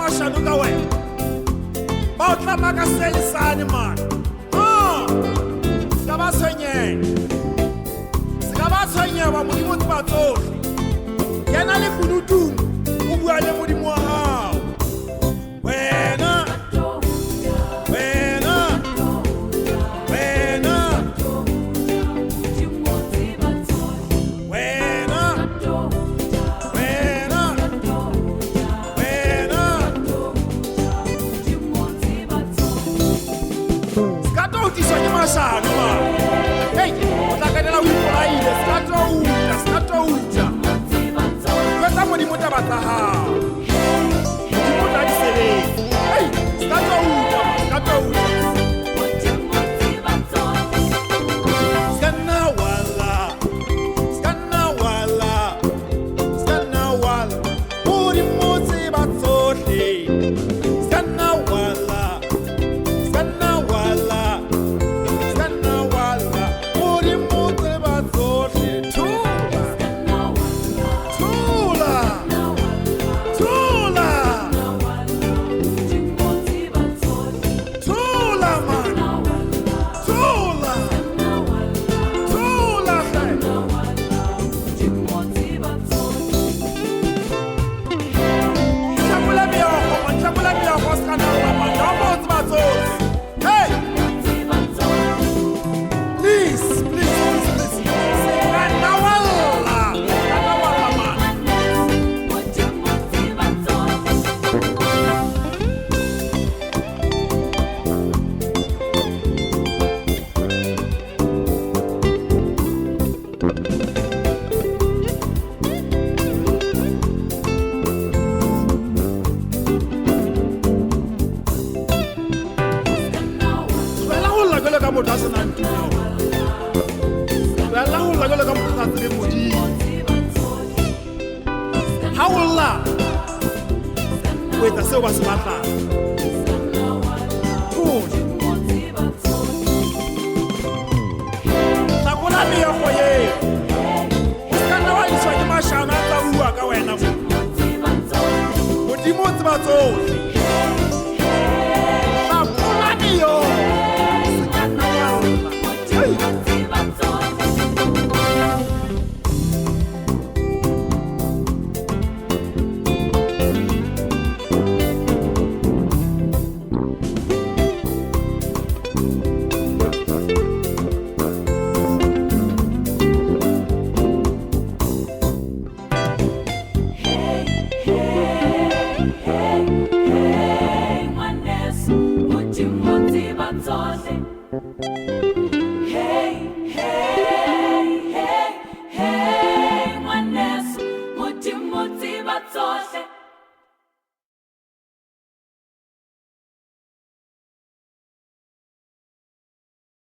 mashano ka wena ba o tlama ka selisane man ska ba tshwenyeha ba modimo tse ba tsohle kena le kuludung o bua le modimo wa hao wena mashano man hey o tla kanela o ipolaile ska touta kwetsa modimo taba tsa hao modimo tla di sebetsa hey ska touta ha o lla o etsa seo ba se batlang hlakola meokgo eo o ska nna wa iswa ke mashano a tla bua ka wena modimo o tseba tsohle hlakola meokgo o ska nna wa lla Hey, hey, hey, hey, ngwaneso, modimo tseba tsohle.